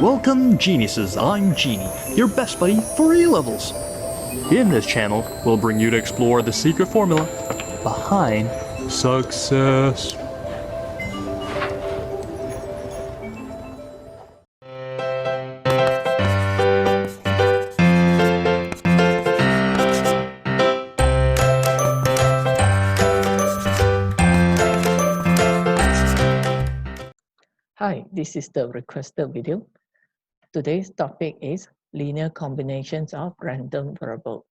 Welcome geniuses, I'm Genie, your best buddy for A-levels. In this channel, we'll bring you to explore the secret formula behind success. Hi, this is the requested video. Today's topic is linear combinations of random variables.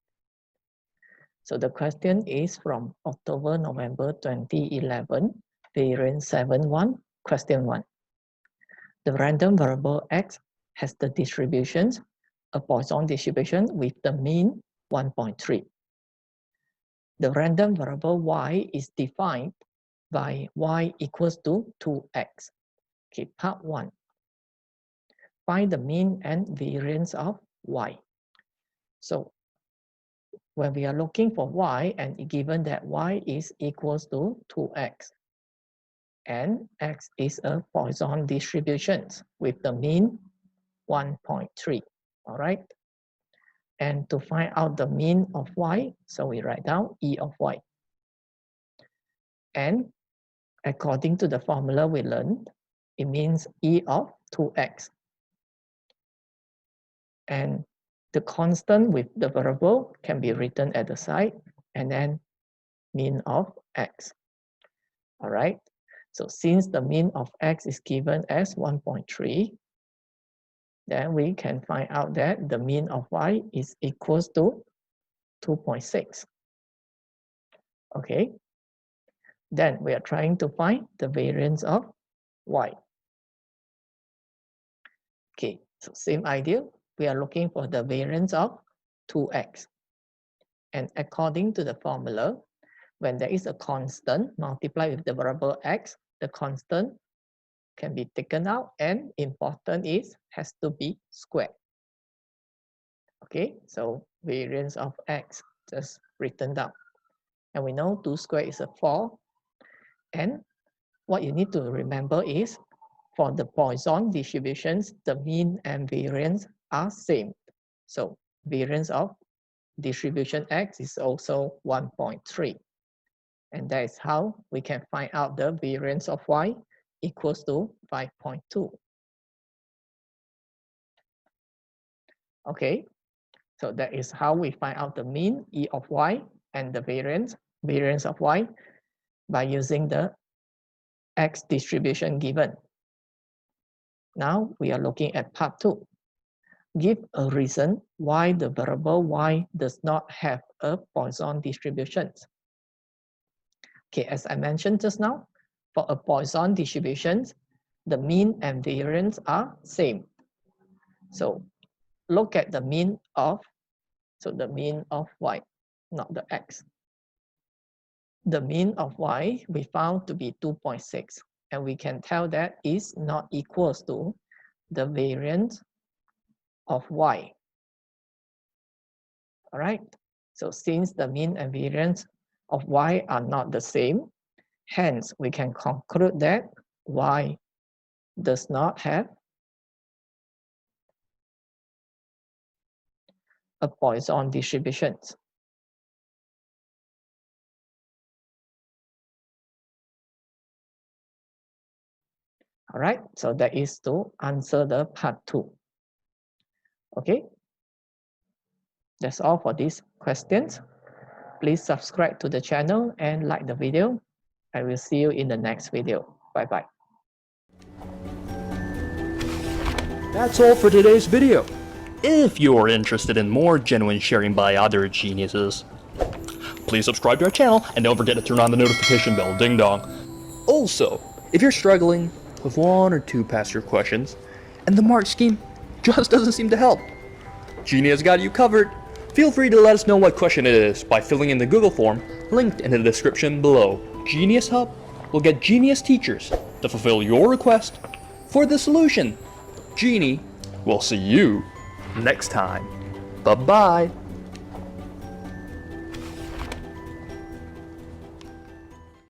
So the question is from October-November 2011, variant 7.1, question 1. The random variable x has the distributions, a Poisson distribution with the mean 1.3. The random variable y is defined by y equals to 2x. Okay, part 1. Find the mean and variance of y. So when we are looking for y and given that y is equals to 2x and x is a Poisson distribution with the mean 1.3, all right? And to find out the mean of y, so we write down e of y. And according to the formula we learned, it means e of 2x. And the constant with the variable can be written at the side and then mean of x. All right. So since the mean of x is given as 1.3, then we can find out that the mean of y is equals to 2.6. Okay. Then we are trying to find the variance of y. Okay, so same idea. We are looking for the variance of 2x. And according to the formula, when there is a constant multiplied with the variable x, the constant can be taken out and important is has to be squared. Okay, so variance of x just written down. And we know 2 squared is a 4. And what you need to remember is for the Poisson distributions, the mean and variance are same. So variance of distribution x is also 1.3. And that is how we can find out the variance of y equals to 5.2. Okay, so that is how we find out the mean e of y and the variance of y by using the x distribution given. Now we are looking at part 2. Give a reason why the variable y does not have a Poisson distribution. Okay, as I mentioned just now, for a Poisson distribution, the mean and variance are same. So look at the mean of, the mean of y, not the x. The mean of y we found to be 2.6, and we can tell that is not equals to the variance of y. All right, so since the mean and variance of y are not the same, hence we can conclude that y does not have a Poisson distribution. All right, so that is to answer the part 2. Okay, that's all for these questions. Please subscribe to the channel and like the video. I will see you in the next video. Bye-bye. That's all for today's video. If you're interested in more genuine sharing by other geniuses, please subscribe to our channel and don't forget to turn on the notification bell, ding dong. Also, if you're struggling with 1 or 2 past year questions and the mark scheme just doesn't seem to help, Genie has got you covered. Feel free to let us know what question it is by filling in the Google form linked in the description below. GenieUs Hub will get genius teachers to fulfill your request for the solution. Genie will see you next time. Bye-bye.